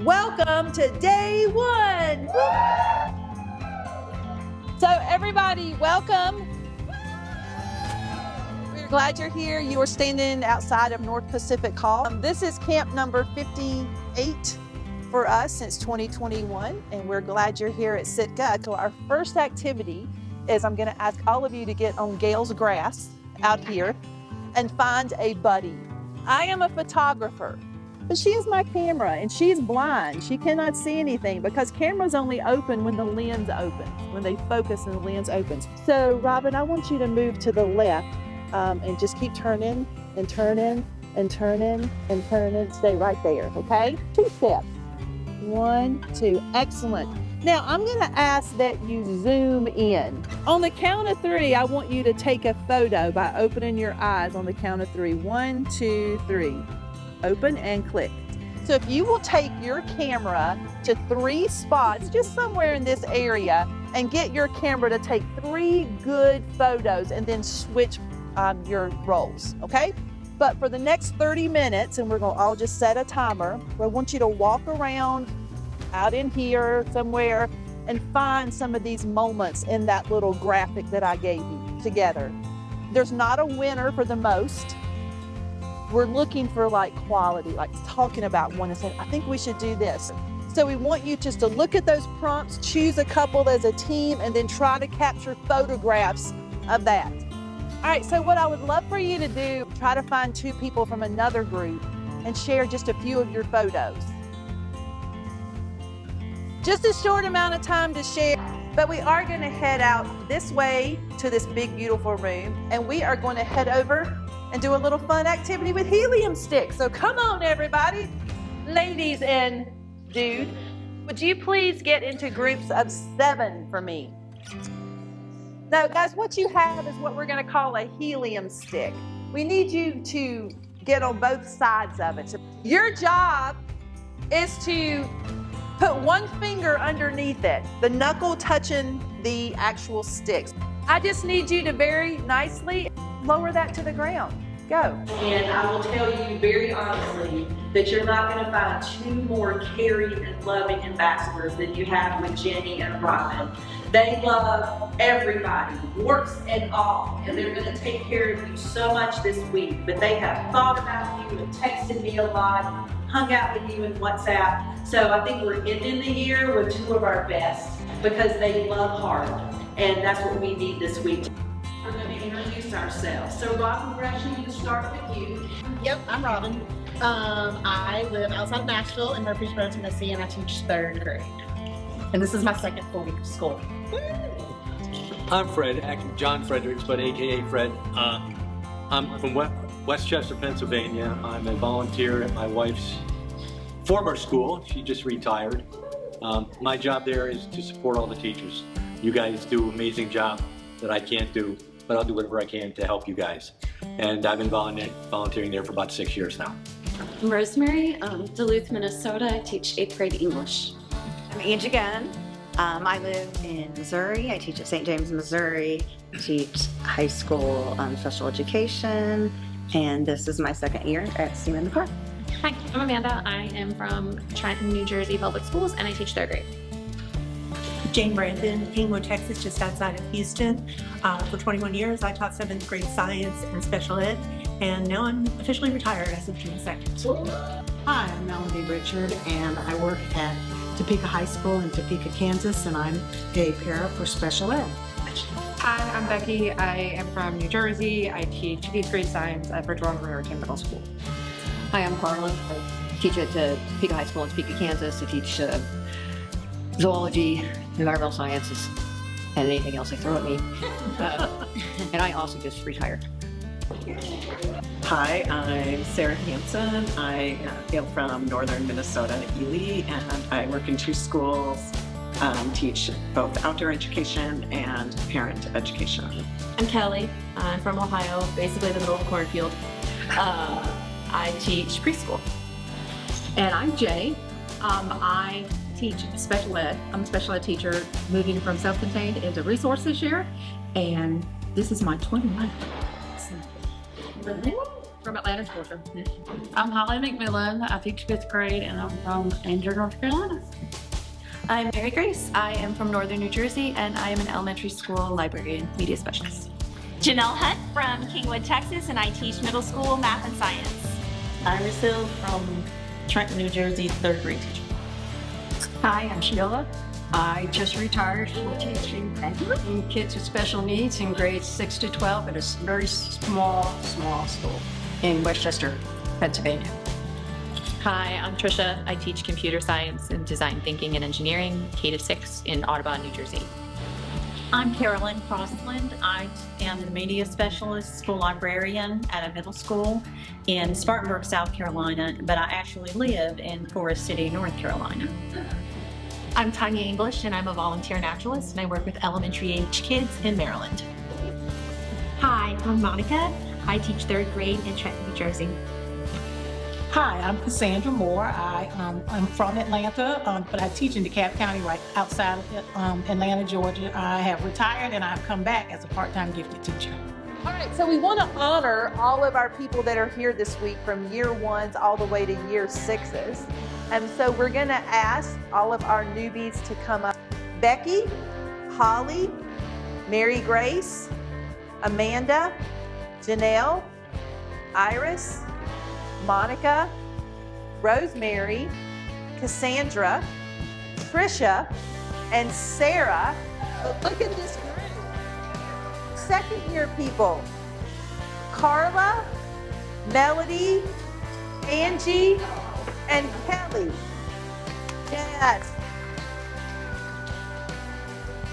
Welcome to day one. So everybody, welcome. We're glad you're here. You are standing outside of North Pacific Hall. This is camp number 58 for us since 2021, and we're glad you're here at Sitka. So our first activity is I'm gonna ask all of you to get on Gail's grass out here and find a buddy. I am a photographer, but she is my camera and she's blind. She cannot see anything because cameras only open when the lens opens, when they focus and the lens opens. So Robin, I want you to move to the left and just keep turning and turning and turning and turning. Stay right there, okay? 2 steps. 1, 2, excellent. Now I'm gonna ask that you zoom in. On the count of 3, I want you to take a photo by opening your eyes on the count of 3. 1, 2, 3. Open and click. So if you will take your camera to 3 spots, just somewhere in this area, and get your camera to take 3 good photos and then switch your roles, okay? But for the next 30 minutes, and we're gonna all just set a timer, I want you to walk around out in here somewhere and find some of these moments in that little graphic that I gave you together. There's not a winner for the most. We're looking for like quality, like talking about one and saying, I think we should do this. So we want you just to look at those prompts, choose a couple as a team, and then try to capture photographs of that. All right, so what I would love for you to do, try to find 2 people from another group and share just a few of your photos. Just a short amount of time to share, but we are gonna head out this way to this big, beautiful room, and we are gonna head over and do a little fun activity with helium sticks. So come on, everybody. Ladies and dude, would you please get into groups of 7 for me? Now, guys, what you have is what we're gonna call a helium stick. We need you to get on both sides of it. So your job is to put 1 finger underneath it, the knuckle touching the actual sticks. I just need you to very nicely lower that to the ground. Go. And I will tell you very honestly that you're not going to find 2 more caring and loving ambassadors than you have with Jenny and Robin. They love everybody, warts and all, and they're going to take care of you so much this week. But they have thought about you and texted me a lot, hung out with you in WhatsApp. So I think we're ending the year with 2 of our best because they love hard, and that's what we need this week. We're going to introduce ourselves. So Robin, we're actually going to start with you. Yep, I'm Robin. I live outside of Nashville in Murfreesboro, Tennessee, and I teach 3rd grade. And this is my 2nd full week of school. I'm Fred, actually John Fredericks, but AKA Fred. I'm from Westchester, Pennsylvania. I'm a volunteer at my wife's former school. She just retired. My job there is to support all the teachers. You guys do an amazing job that I can't do, but I'll do whatever I can to help you guys. And I've been volunteering there for about 6 years now. I'm Rosemary, Duluth, Minnesota. I teach 8th grade English. I'm Angie Gunn. I live in Missouri. I teach at St. James, Missouri. I teach high school special education, and this is my 2nd year at Seaman the Park. Hi, I'm Amanda. I am from Trenton, New Jersey Public Schools, and I teach 3rd grade. Jane Brandon, Kingwood, Texas, just outside of Houston. For 21 years, I taught 7th grade science and special ed, and now I'm officially retired as of June 2nd. Hi, I'm Melody Richard, and I work at Topeka High School in Topeka, Kansas, and I'm a para for special ed. Hi, I'm Becky. I am from New Jersey. I teach 8th grade science at Bridgewater Raritan Middle School. Hi, I'm Carla. I teach at Topeka High School in Topeka, Kansas. I teach zoology, environmental sciences, and anything else they throw at me. And I also just retired. Hi, I'm Sarah Hansen. I hail from northern Minnesota, Ely, and I work in 2 schools, teach both outdoor education and parent education. I'm Kelly. I'm from Ohio, basically the middle of the cornfield. I teach preschool. And I'm Jay. I teach special ed. I'm a special ed teacher moving from self-contained into resource this year, and this is my 21st. from Atlanta, Georgia. I'm Holly McMillan. I teach 5th grade and I'm from Ainger, North Carolina. I'm Mary Grace. I am from Northern New Jersey and I am an elementary school library and media specialist. Janelle Hunt from Kingwood, Texas, and I teach middle school math and science. Iris Hill from Trenton, New Jersey, 3rd grade teacher. Hi, I'm Sheila. I just retired from teaching kids with special needs in grades 6 to 12 at a very small school in Westchester, Pennsylvania. Hi, I'm Trisha. I teach computer science and design thinking and engineering, K-6 in Audubon, New Jersey. I'm Carolyn Crossland. I am the media specialist, school librarian at a middle school in Spartanburg, South Carolina, but I actually live in Forest City, North Carolina. I'm Tanya English, and I'm a volunteer naturalist, and I work with elementary age kids in Maryland. Hi, I'm Monica. I teach 3rd grade in Trenton, New Jersey. Hi, I'm Cassandra Moore. I'm from Atlanta, but I teach in DeKalb County right outside of Atlanta, Georgia. I have retired and I've come back as a part-time gifted teacher. All right, so we want to honor all of our people that are here this week from year 1s all the way to year 6s. And so we're going to ask all of our newbies to come up. Becky, Holly, Mary Grace, Amanda, Janelle, Iris, Monica, Rosemary, Cassandra, Trisha, and Sarah. But look at this group. 2nd year people. Carla, Melody, Angie, and Kelly. Yes.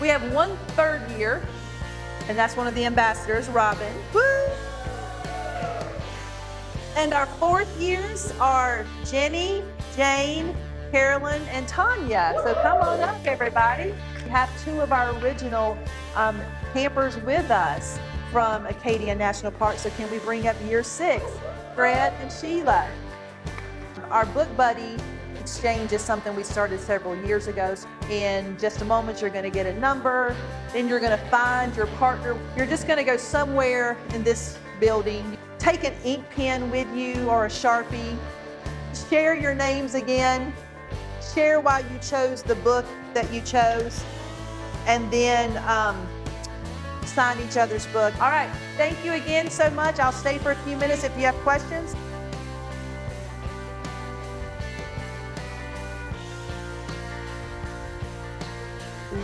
We have 1 3rd year, and that's one of the ambassadors, Robin. Woo! And our 4th years are Jenny, Jane, Carolyn, and Tanya. So come on up, everybody. We have 2 of our original campers with us from Acadia National Park. So can we bring up year 6, Fred and Sheila? Our book buddy exchange is something we started several years ago. In just a moment, you're going to get a number. Then you're going to find your partner. You're just going to go somewhere in this building. Take an ink pen with you or a Sharpie. Share your names again. Share why you chose the book that you chose. And then sign each other's book. All right, thank you again so much. I'll stay for a few minutes if you have questions.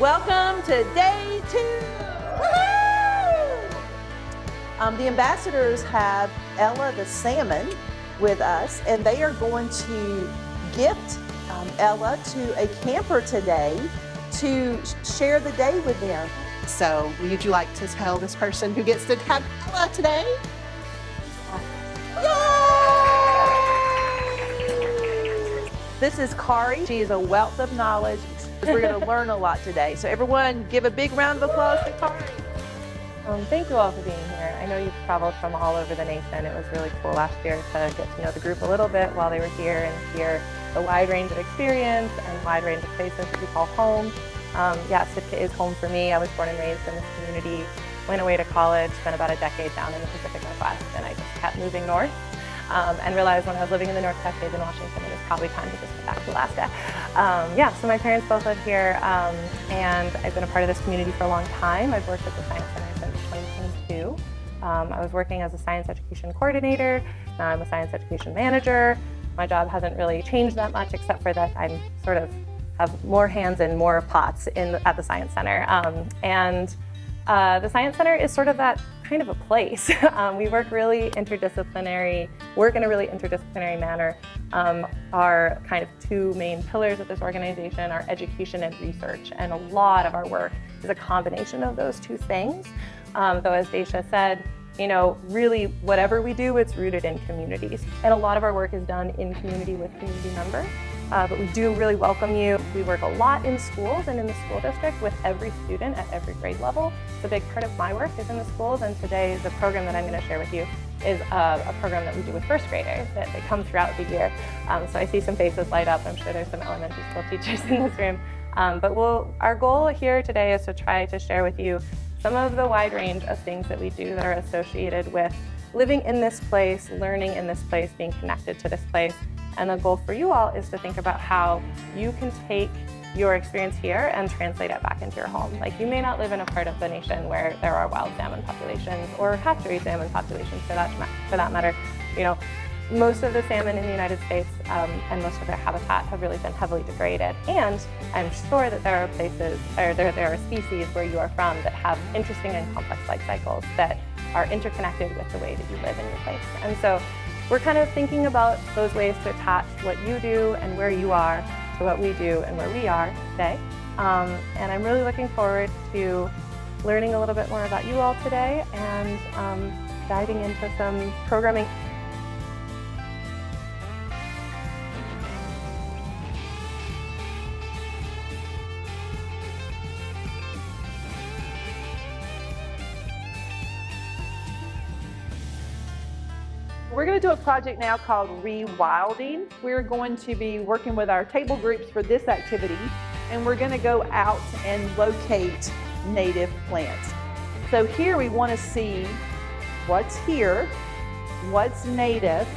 Welcome to day 2. Woo-hoo! The ambassadors have Ella the salmon with us, and they are going to gift Ella to a camper today to share the day with them. So would you like to tell this person who gets to have Ella today? Yay! This is Kari. She is a wealth of knowledge. We're going to learn a lot today. So everyone give a big round of applause to Kari. Thank you all for being here. I know you've traveled from all over the nation. It was really cool last year to get to know the group a little bit while they were here and hear the wide range of experience and wide range of places that we call home. Sitka is home for me. I was born and raised in this community, went away to college, spent about a decade down in the Pacific Northwest, and I just kept moving north and realized when I was living in the North Cascades in Washington, it was probably time to just get back to Alaska. So my parents both live here, and I've been a part of this community for a long time. I've worked at the Science Center since 2022. I was working as a science education coordinator. Now I'm a science education manager. My job hasn't really changed that much, except for that I'm sort of have more hands and more pots at the Science Center. The Science Center is sort of that kind of a place. We work in a really interdisciplinary manner. Our kind of 2 main pillars of this organization are education and research, and a lot of our work is a combination of those 2 things. Though as Daisha said, really whatever we do, it's rooted in communities. And a lot of our work is done in community with community members. But we do really welcome you. We work a lot in schools and in the school district with every student at every grade level. So a big part of my work is in the schools, and today the program that I'm going to share with you is a program that we do with first graders that they come throughout the year. So I see some faces light up. I'm sure there's some elementary school teachers in this room. Our goal here today is to try to share with you some of the wide range of things that we do that are associated with living in this place, learning in this place, being connected to this place. And the goal for you all is to think about how you can take your experience here and translate it back into your home. Like, you may not live in a part of the nation where there are wild salmon populations or hatchery salmon populations for that matter. You know, most of the salmon in the United States and most of their habitat have really been heavily degraded. And I'm sure that there are places, or there are species where you are from that have interesting and complex life cycles that are interconnected with the way that you live in your place. And so we're kind of thinking about those ways to attach what you do and where you are to what we do and where we are today. And I'm really looking forward to learning a little bit more about you all today and diving into some programming. We're going to do a project now called Rewilding. We're going to be working with our table groups for this activity, and we're going to go out and locate native plants. So here we want to see what's here, what's native,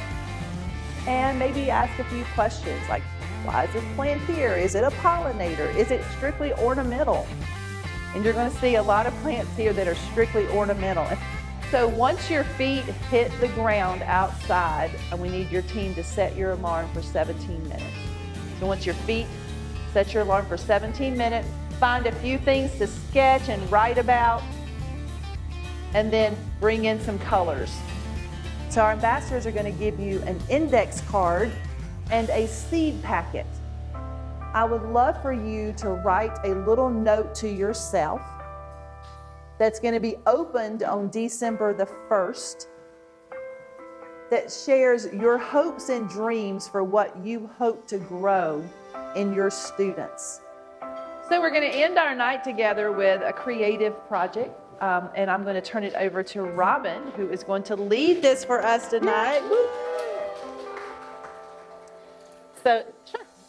and maybe ask a few questions like, why is this plant here? Is it a pollinator? Is it strictly ornamental? And you're going to see a lot of plants here that are strictly ornamental. So once your feet hit the ground outside, we need your team to set your alarm for 17 minutes. So once your feet set your alarm for 17 minutes, find a few things to sketch and write about, and then bring in some colors. So our ambassadors are going to give you an index card and a seed packet. I would love for you to write a little note to yourself that's going to be opened on December the 1st that shares your hopes and dreams for what you hope to grow in your students. So we're going to end our night together with a creative project, and I'm going to turn it over to Robin, who is going to lead this for us tonight. So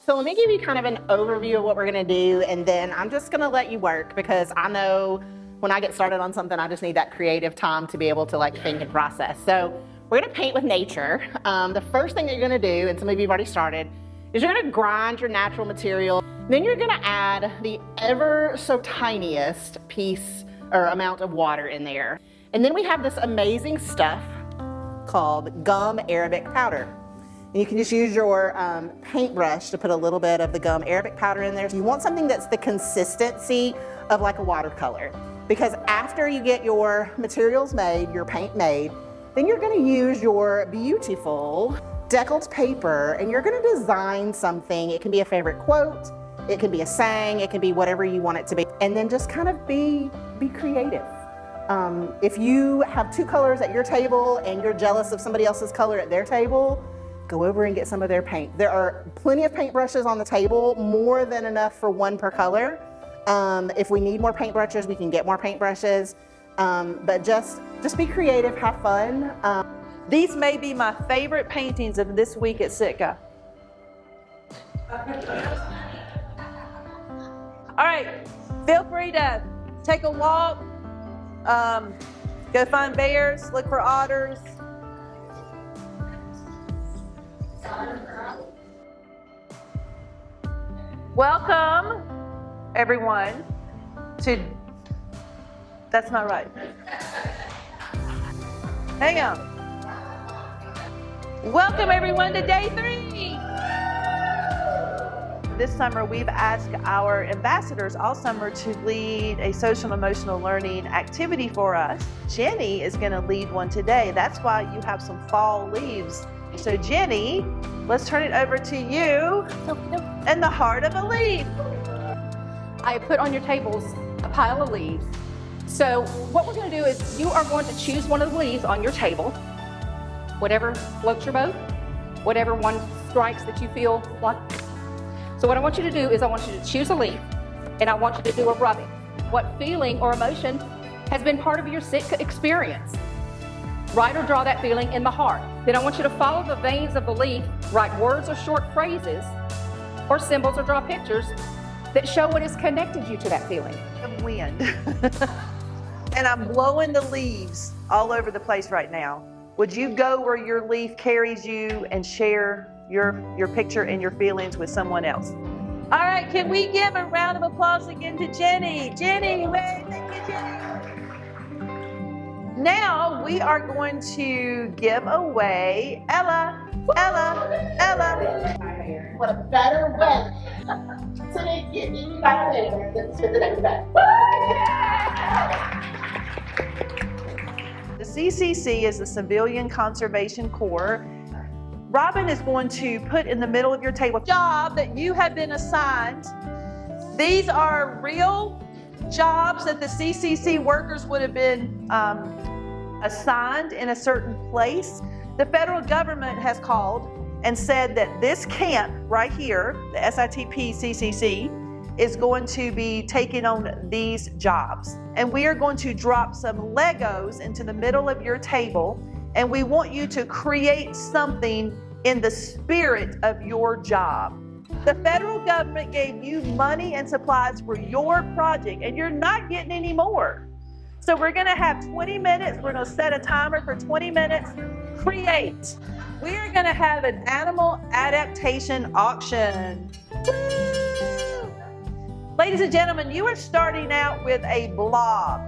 let me give you kind of an overview of what we're going to do, and then I'm just going to let you work, because I know when I get started on something, I just need that creative time to be able to like think and process. So we're gonna paint with nature. The first thing that you're gonna do, and some of you have already started, is you're gonna grind your natural material. Then you're gonna add the ever so tiniest piece or amount of water in there. And then we have this amazing stuff called gum Arabic powder. And you can just use your paintbrush to put a little bit of the gum Arabic powder in there. You want something that's the consistency of like a watercolor. Because after you get your materials made, your paint made, then you're going to use your beautiful deckled paper and you're going to design something. It can be a favorite quote, it can be a saying, it can be whatever you want it to be. And then just kind of be creative. If you have two colors at your table and you're jealous of somebody else's color at their table, go over and get some of their paint. There are plenty of paintbrushes on the table, more than enough for one per color. If we need more paintbrushes, we can get more paintbrushes. But just be creative, have fun. These may be my favorite paintings of this week at Sitka. All right, feel free to take a walk, go find bears, look for otters. Welcome, everyone, to, that's not right. Hang on. Welcome, everyone, to day 3. This summer, we've asked our ambassadors all summer to lead a social and emotional learning activity for us. Jenny is going to lead one today. That's why you have some fall leaves. So Jenny, let's turn it over to you and the heart of a leaf. I put on your tables a pile of leaves. So what we're going to do is you are going to choose one of the leaves on your table, whatever floats your boat, whatever one strikes that you feel like. So what I want you to do is I want you to choose a leaf and I want you to do a rubbing. What feeling or emotion has been part of your Sitka experience? Write or draw that feeling in the heart. Then I want you to follow the veins of the leaf, write words or short phrases or symbols or draw pictures that show what has connected you to that feeling. The wind. And I'm blowing the leaves all over the place right now. Would you go where your leaf carries you and share your picture and your feelings with someone else? All right, can we give a round of applause again to Jenny? Jenny, wait, thank you, Jenny. Now we are going to give away Ella. What a better way to make you guys later than to spend the day with that. The CCC is the Civilian Conservation Corps. Robin is going to put in the middle of your table a job that you have been assigned. These are real jobs that the CCC workers would have been assigned in a certain place. The federal government has called and said that this camp right here, the SitP CCC, is going to be taking on these jobs. And we are going to drop some Legos into the middle of your table, and we want you to create something in the spirit of your job. The federal government gave you money and supplies for your project, and you're not getting any more. So we're gonna have 20 minutes. We're gonna set a timer for 20 minutes. Create. We are gonna have an animal adaptation auction. Woo! Ladies and gentlemen, you are starting out with a blob.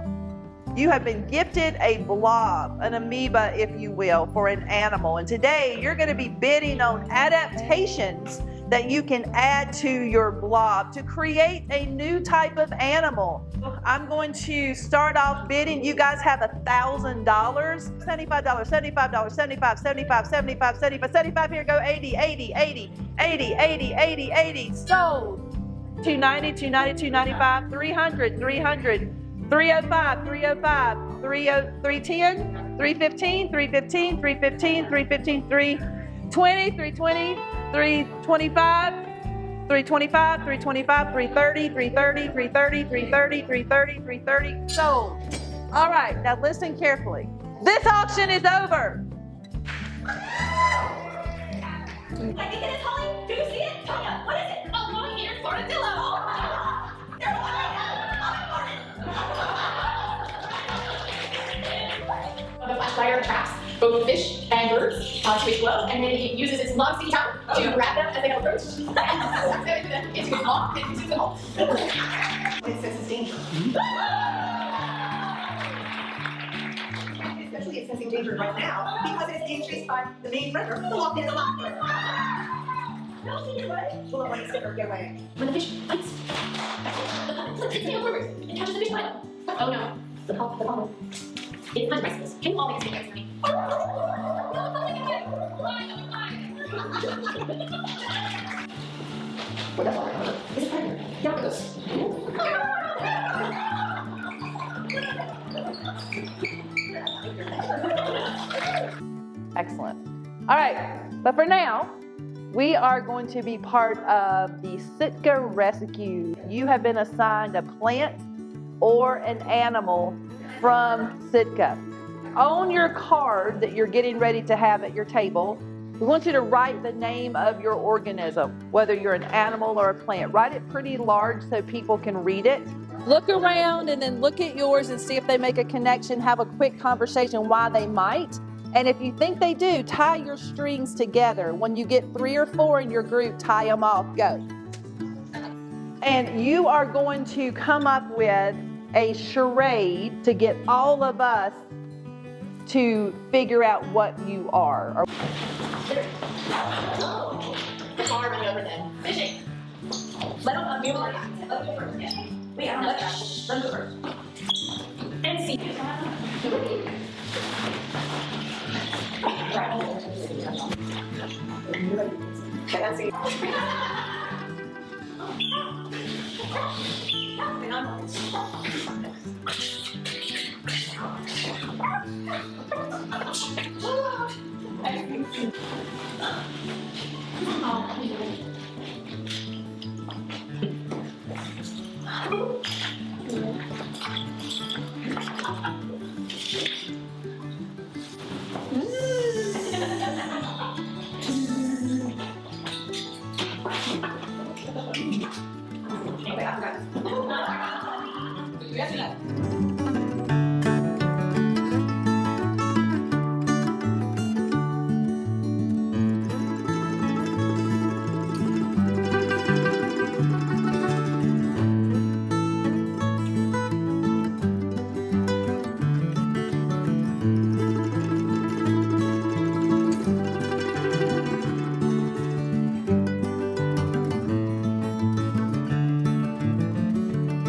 You have been gifted a blob, an amoeba, if you will, for an animal. And today you're gonna be bidding on adaptations that you can add to your blob to create a new type of animal. I'm going to start off bidding. You guys have $1,000. $75, $75, $75, $75, $75, $75, $75. Here go 80, 80, 80, 80, 80, 80, 80. Sold. 290, 290, 295, 300, 300, 305, 305, 310, 315, 315, 315, 315, 320, 320, 325, 325, 325, 330, 330, 330, 330, 330, 330. Sold. All right, now listen carefully. This auction is over. I think it is Holly. Do you see it? Tanya, what is it? A long-eared tortilla. They're The flash fire traps both fish and birds to make glow, and then it uses its long sticky tongue to grab them as they approach. It's good long and uses it all. It senses danger. Especially it's sensing danger right now because it is being chased by the main predator, the walk-in locker. No, see your way. Well, when it's different, get away. When the fish bites, the puppet flips its tail forward and catches the fish bite. Oh no, the puppet. It's unrestless. Can you all make a statement for me? What the fuck? It's a predator. Get off of this. Excellent. All right, but for now, we are going to be part of the Sitka Rescue. You have been assigned a plant or an animal from Sitka. On your card that you're getting ready to have at your table, we want you to write the name of your organism, whether you're an animal or a plant. Write it pretty large so people can read it. Look around and then look at yours and see if they make a connection. Have a quick conversation why they might. And if you think they do, tie your strings together. When you get 3 or 4 in your group, tie them off. Go. And you are going to come up with a charade to get all of us to figure out what you are. The car running over them. Fishing. Let them go first. Wait, I don't know. Let them go first. And see. Can see?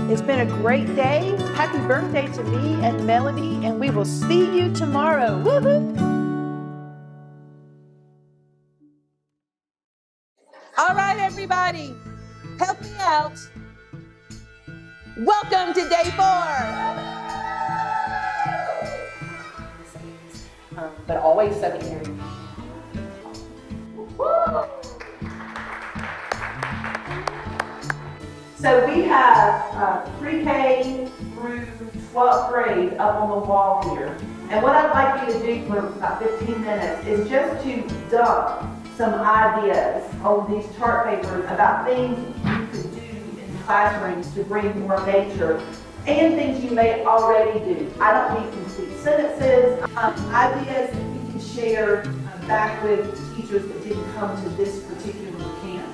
It's been a great day. Happy birthday to me and Melanie, and we will see you tomorrow. Woohoo! All right, everybody, help me out. Welcome to day 4. But always soaking your. So we have pre-K through 12th grade up on the wall here. And what I'd like you to do for about 15 minutes is just to dump some ideas on these chart papers about things you could do in classrooms to bring more nature and things you may already do. I don't need complete sentences, ideas that you can share back with teachers that didn't come to this particular camp.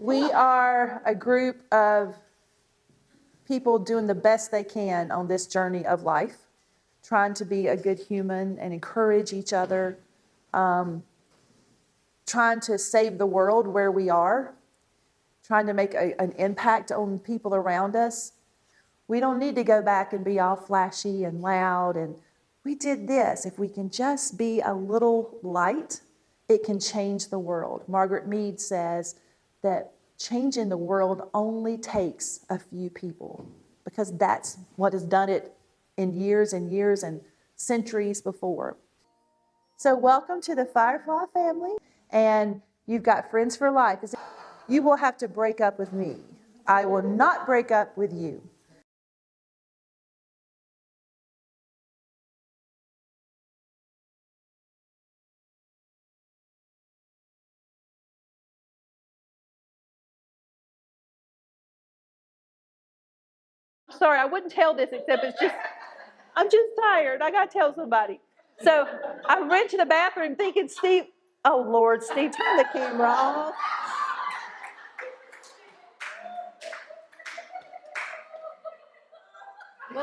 We are a group of people doing the best they can on this journey of life, trying to be a good human and encourage each other, trying to save the world where we are, trying to make an impact on people around us. We don't need to go back and be all flashy and loud and we did this. If we can just be a little light, it can change the world. Margaret Mead says that changing the world only takes a few people because that's what has done it in years and years and centuries before. So welcome to the Firefly family, and you've got friends for life. You will have to break up with me. I will not break up with you. Sorry, I wouldn't tell this except I'm just tired. I got to tell somebody. So I ran to the bathroom thinking, Steve, oh Lord, Steve, turn the camera off.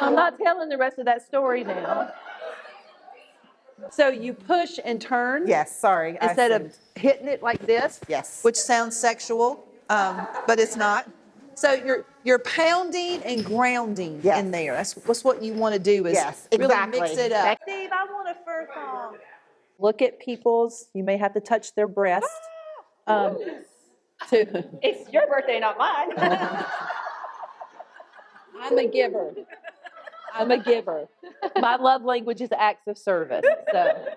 I'm not telling the rest of that story now. So you push and turn. Yes, sorry. Instead of hitting it like this. Yes. Which sounds sexual, but it's not. So you're pounding and grounding in there. That's what you want to do is really mix it up. Steve, I want a fur thong. Look at people's, you may have to touch their breast. It's your birthday, not mine. I'm a giver. My love language is acts of service. So